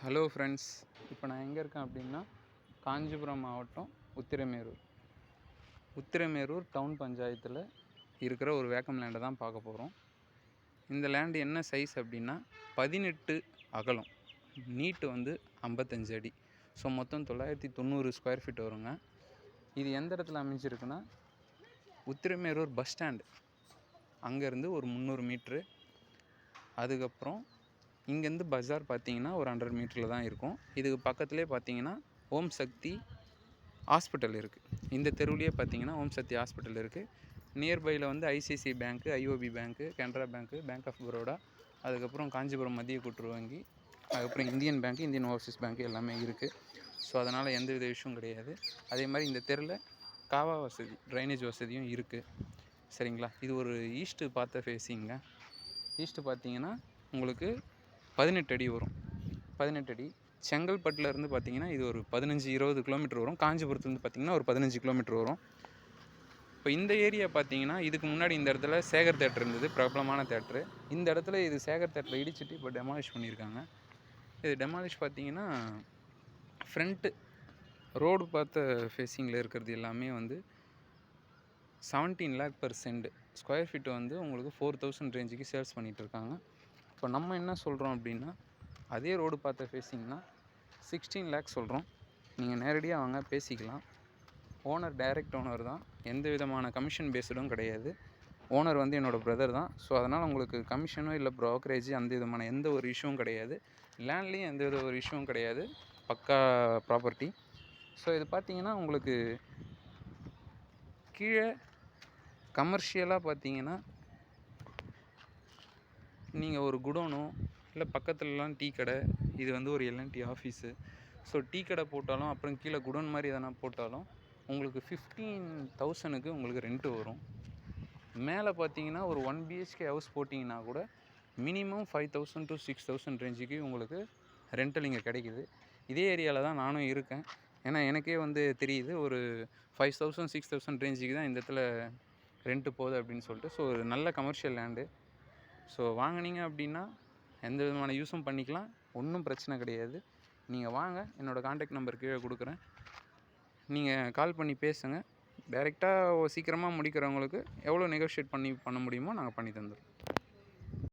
Hello friends, இப்போ நான் எங்கே இருக்கேன் அப்படின்னா காஞ்சிபுரம் மாவட்டம் உத்திரமேரூர் டவுன் பஞ்சாயத்தில் இருக்கிற ஒரு வேக்கம் லேண்டை தான் பார்க்க போகிறோம். இந்த லேண்டு என்ன சைஸ் அப்படின்னா 18 அகலம், நீட்டு வந்து 55 அடி. ஸோ மொத்தம் 990 ஸ்கொயர் ஃபீட் வருங்க. இது எந்த இடத்துல அமைஞ்சிருக்குன்னா உத்திரமேரூர் பஸ் ஸ்டாண்டு அங்கேருந்து ஒரு 300 மீட்ரு. அதுக்கப்புறம் இங்கேருந்து பஜார் பார்த்தீங்கன்னா ஒரு 100 மீட்டரில் தான் இருக்கும். இதுக்கு பக்கத்துலேயே பார்த்தீங்கன்னா ஓம் சக்தி ஹாஸ்பிட்டல் இருக்குது. இந்த தெருவுலேயே பார்த்தீங்கன்னா ஓம் சக்தி ஹாஸ்பிட்டல் இருக்குது. நியர்பையில் வந்து ICICI bank, IOB bank, Canara bank, bank of Baroda, அதுக்கப்புறம் காஞ்சிபுரம் மத்திய கூட்டுறவு வங்கி, அதுக்கப்புறம் Indian bank, Indian overseas bank எல்லாமே இருக்குது. ஸோ அதனால் எந்த வித இஷ்யூவும் கிடையாது. அதே மாதிரி இந்த தெருவில் காவா வசதி, ட்ரைனேஜ் வசதியும் இருக்குது. சரிங்களா? இது ஒரு ஈஸ்ட்டு பார்த்த ஃபேஸிங்க. ஈஸ்ட்டு பார்த்தீங்கன்னா உங்களுக்கு 18 அடி வரும். 18 அடி. செங்கல்பட்டுலேருந்து பார்த்தீங்கன்னா இது ஒரு 15-20 கிலோமீட்டர் வரும். காஞ்சிபுரத்துலேருந்து பார்த்தீங்கன்னா ஒரு 15 கிலோமீட்டர் வரும். இப்போ இந்த ஏரியா பார்த்தீங்கன்னா இதுக்கு முன்னாடி இந்த இடத்துல சேகர் தேட்டர் இருந்தது, பிரபலமான தேட்டரு. இந்த இடத்துல இது சேகர் தேட்டரை இடிச்சிட்டு இப்போ டெமாலிஷ் பண்ணியிருக்காங்க. இது டெமாலிஷ் பார்த்தீங்கன்னா ஃப்ரண்ட்டு ரோடு பார்த்த ஃபேஸிங்கில் இருக்கிறது எல்லாமே வந்து 17 lakh per cent. Square feet வந்து உங்களுக்கு 4000 ரேஞ்சுக்கு சேல்ஸ் பண்ணிகிட்ருக்காங்க. இப்போ நம்ம என்ன சொல்கிறோம் அப்படின்னா அதே ரோடு பார்த்த ஃபேஸிங்னா 16 lakh சொல்கிறோம். நீங்கள் நேரடியாக வாங்க, பேசிக்கலாம். ஓனர் டைரக்ட் ஓனர் தான், எந்த விதமான கமிஷன் பேஸ்டும் கிடையாது. ஓனர் வந்து என்னோடய பிரதர் தான். ஸோ அதனால் உங்களுக்கு கமிஷனோ இல்லை ப்ரோக்கரேஜ் அந்த விதமான எந்த ஒரு இஷ்யூவும் கிடையாது. லேண்ட்லேயும் எந்த வித ஒரு இஷ்யூவும் கிடையாது. பக்கா ப்ராப்பர்ட்டி. ஸோ இது பார்த்தீங்கன்னா உங்களுக்கு கீழே கமர்ஷியலாக பார்த்தீங்கன்னா நீங்கள் ஒரு குடோனோ இல்லை பக்கத்துலலாம் டீ கடை, இது வந்து ஒரு எல்என்டி ஆஃபீஸு. ஸோ டீ கடை போட்டாலும் அப்புறம் கீழே குடோன் மாதிரி எதனா போட்டாலும் உங்களுக்கு 15,000க்கு உங்களுக்கு ரெண்ட்டு வரும். மேலே பார்த்தீங்கன்னா ஒரு 1 BHK ஹவுஸ் போட்டிங்கன்னா கூட மினிமம் 5,000 to 6,000 ரேஞ்சுக்கு உங்களுக்கு ரெண்டல் இங்கே கிடைக்குது. இதே ஏரியாவில் தான் நானும் இருக்கேன். ஏன்னா எனக்கே வந்து தெரியுது ஒரு 5,000 6,000 ரேஞ்சுக்கு தான் இந்த இடத்துல ரெண்ட்டு போகுது அப்படின்னு சொல்லிட்டு. ஸோ ஒரு நல்ல கமர்ஷியல் லேண்டு. ஸோ வாங்கினீங்க அப்படின்னா எந்த விதமான யூஸும் பண்ணிக்கலாம், ஒன்றும் பிரச்சனை கிடையாது. நீங்கள் வாங்க, என்னோடய கான்டாக்ட் நம்பர் கீழே கொடுக்குறேன். நீங்கள் கால் பண்ணி பேசுங்க. டைரெக்டாக சீக்கிரமாக முடிக்கிறவங்களுக்கு எவ்வளோ நெகோஷியேட் பண்ண முடியுமோ நாங்கள் பண்ணி தந்துடுறோம்.